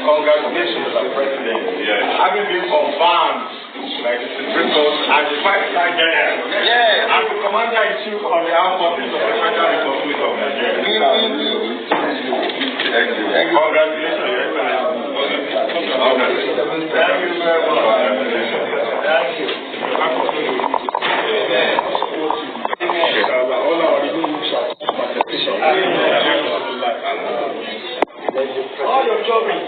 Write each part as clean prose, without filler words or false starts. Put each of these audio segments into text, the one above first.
Congratulations, Mr. President. Yes. Having been confirmed by the Supreme Court as the Vice-Star General. Yes. And the Commander-in-Chief of the Armed Forces of the Federal Republic of Nigeria. Thank you. Congratulations, Your Excellency. Thank you very much. Thank you. All your children.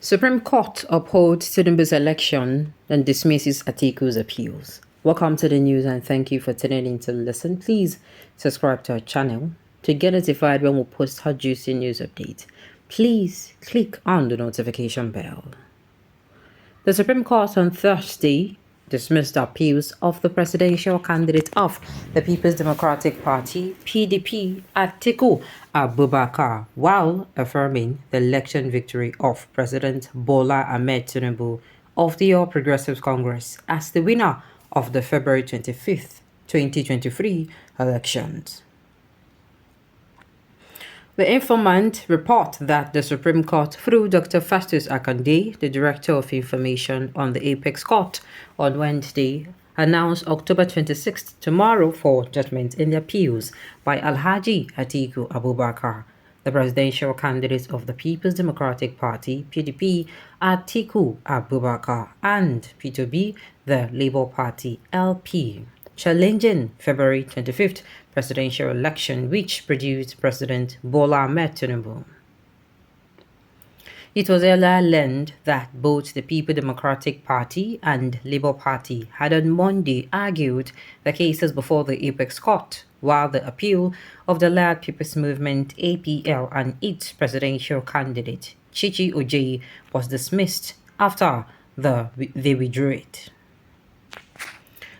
Supreme Court upholds Tinubu's election and dismisses Atiku's appeals. Welcome to the news and thank you for tuning in to listen. Please subscribe to our channel to get notified when we post our juicy news update. Please click on the notification bell. The Supreme Court on Thursday dismissed appeals of the presidential candidate of the People's Democratic Party, PDP, Atiku Abubakar, while affirming the election victory of President Bola Ahmed Tinubu of the All Progressives Congress as the winner of the February 25th, 2023 elections. The informant report that the Supreme Court, through Dr. Festus Akande, the Director of Information on the Apex Court, on Wednesday, announced October 26th, tomorrow, for judgment in the appeals by Alhaji Atiku Abubakar, the presidential candidate of the People's Democratic Party, PDP, Atiku Abubakar, and P2B, the Labour Party, LP, challenging February 25th presidential election, which produced President Bola Ahmed Tinubu. It was earlier learned that both the People Democratic Party and Labour Party had on Monday argued the cases before the Apex Court, while the appeal of the Allied People's Movement APL and its presidential candidate Chichi Ojeyi was dismissed after they withdrew it.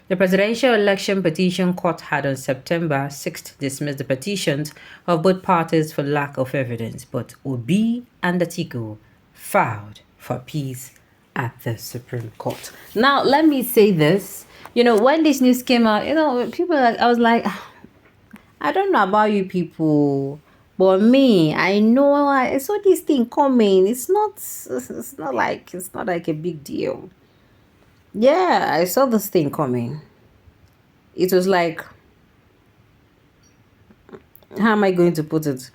The Presidential Election Petition Court had on September 6th dismissed the petitions of both parties for lack of evidence, but Obi and Atiku filed for peace at the Supreme Court. Now, let me say this. When this news came out, people I was like, I don't know about you people, but me, I know I saw this thing coming. It's not like a big deal. Yeah, I saw this thing coming. It was like, how am I going to put it?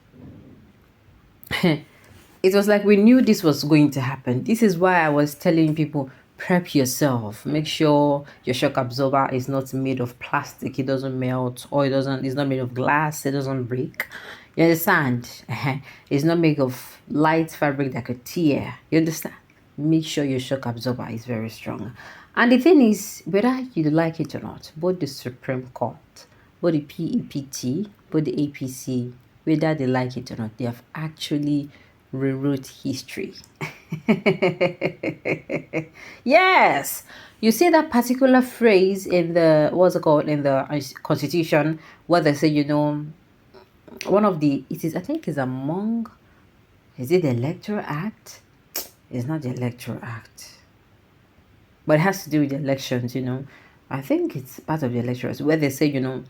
It was like we knew this was going to happen. This is why I was telling people, prep yourself. Make sure your shock absorber is not made of plastic. It doesn't melt, or it's not made of glass. It doesn't break. You understand? It's not made of light fabric that could tear. You understand? Make sure your shock absorber is very strong. And the thing is, whether you like it or not, both the Supreme Court, both the PEPT, both the APC, whether they like it or not, they have actually rewrote history. Yes, you see that particular phrase in the in the Constitution, where they say, one of the is it the Electoral Act? It's not the Electoral Act, but it has to do with the elections. I think it's part of the elections where they say, the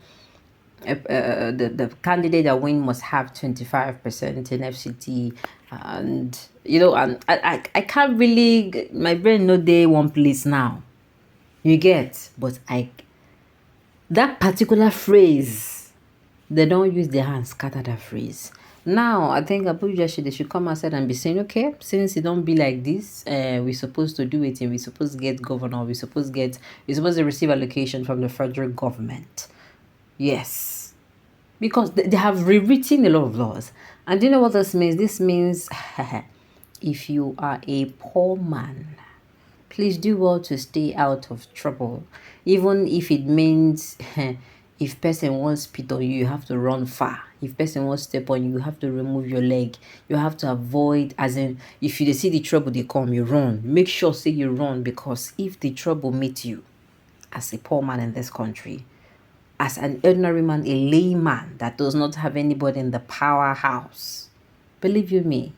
candidate that win must have 25% in FCT, and and I can't really, my brain no day one place now, you get, but that particular phrase, they don't use their hands scatter that phrase. Now I think Abuja they should come outside and be saying, okay, since it don't be like this, we're supposed to do it, and we're supposed to get governor, we're supposed to receive allocation from the federal government. Yes, because they have rewritten a lot of laws. And do you know what this means? This means if you are a poor man, please do well to stay out of trouble. Even if it means if person wants spit on you, you have to run far. If person wants step on you, you have to remove your leg. You have to avoid, as in, if you see the trouble they come, you run. Make sure say you run, because if the trouble meets you as a poor man in this country, as an ordinary man, a layman that does not have anybody in the powerhouse, believe you me,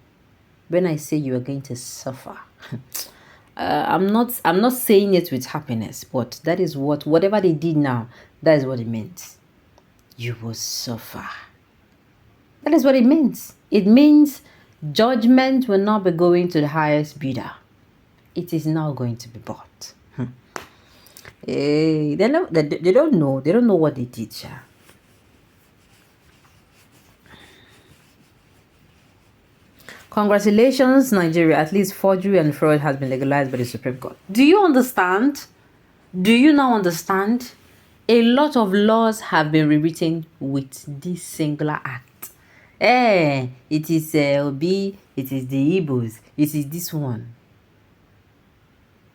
when I say you are going to suffer, I'm not saying it with happiness, but that is whatever they did now, that is what it meant. you will suffer. That is what it means. It means judgment will not be going to the highest bidder. It is now going to be bought. Hey, they don't know. They don't know what they did, yeah. Congratulations, Nigeria. At least forgery and fraud has been legalized by the Supreme Court. Do you understand? Do you now understand? A lot of laws have been rewritten with this singular act. It is Obi, it is the Igbos, it is this one.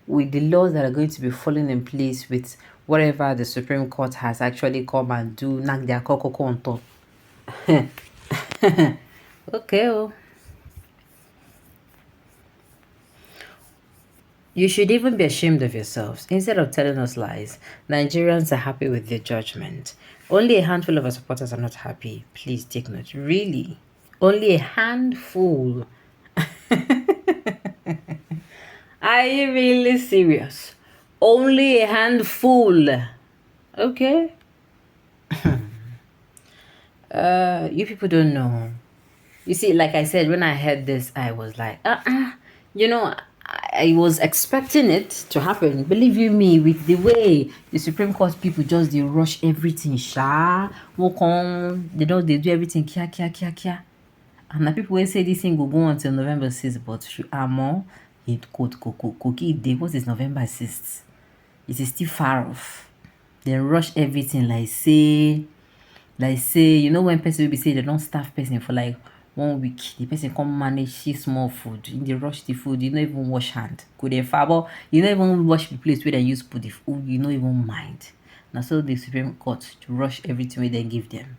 With the laws that are going to be falling in place with whatever the Supreme Court has actually come and do, knock their cocoa on top. Okay. Oh. You should even be ashamed of yourselves. Instead of telling us lies, Nigerians are happy with their judgment. Only a handful of our supporters are not happy. Please take note. Really? Only a handful. Are you really serious? Only a handful. Okay. You people don't know. You see, like I said, when I heard this, I was like, you know, I was expecting it to happen. Believe you me, with the way the Supreme Court people just they rush everything, walk on, they do everything, kia. And the people will say this thing will go until November 6th, but more it could day. What is November 6th? It is still far off. They rush everything like say, you know, when person will be say they don't staff person for like 1 week, the person come manage small food, in the rush the food, you don't even wash hand. Could they fabo? You don't even wash the place where they use put the food, you don't even mind. Now so the Supreme Court to rush everything where they give them.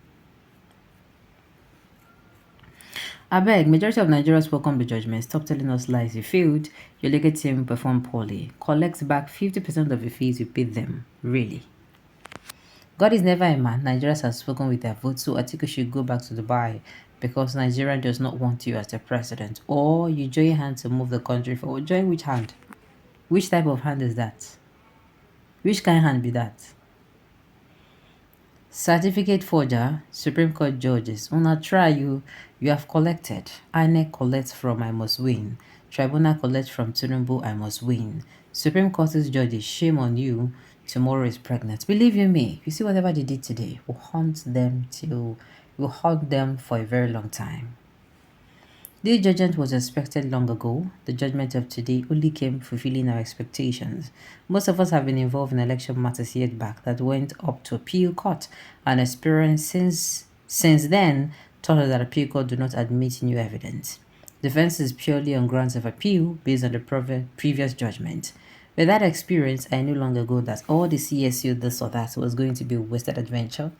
I beg, majority of Nigerians welcome the judgment. Stop telling us lies. You failed. Your legal team performed poorly. Collect back 50% of the fees you paid them. Really? God is never a man. Nigerians have spoken with their vote, so Atiku should go back to Dubai because Nigeria does not want you as the president. Or you join hands to move the country forward. Join which hand? Which type of hand is that? Which kind of hand be that? Certificate forger, Supreme Court judges. Una try you have collected. INEC collects from I must win. Tribunal collects from Tinubu, I must win. Supreme Court's judges, shame on you. Tomorrow is pregnant. Believe you me, you see whatever they did today, we'll haunt them for a very long time. This judgment was expected long ago. The judgment of today only came fulfilling our expectations. Most of us have been involved in election matters years back that went up to appeal court, and experience since then taught us that appeal court do not admit new evidence. Defense is purely on grounds of appeal based on the previous judgment. With that experience, I knew long ago that all the CSU this or that was going to be a wasted adventure.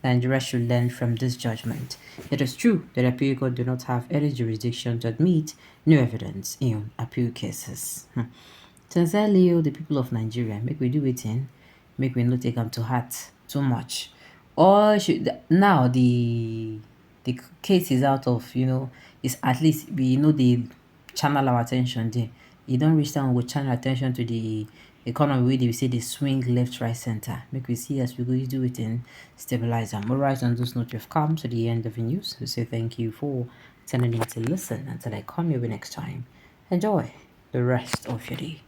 Nigeria should learn from this judgment. It is true that appeal court do not have any jurisdiction to admit new evidence in appeal cases. Sincerely, the people of Nigeria, make we do it in, make we not take them to heart too much. Or should now the case is out of, is at least we they channel our attention there. You don't reach down, we channel attention to the economy where they say they swing left, right, center. Make we see as we go do it and stabilize them. Alright, on this note, we've come to the end of the news. So say thank you for tuning in to listen. Until I come your way next time. Enjoy the rest of your day.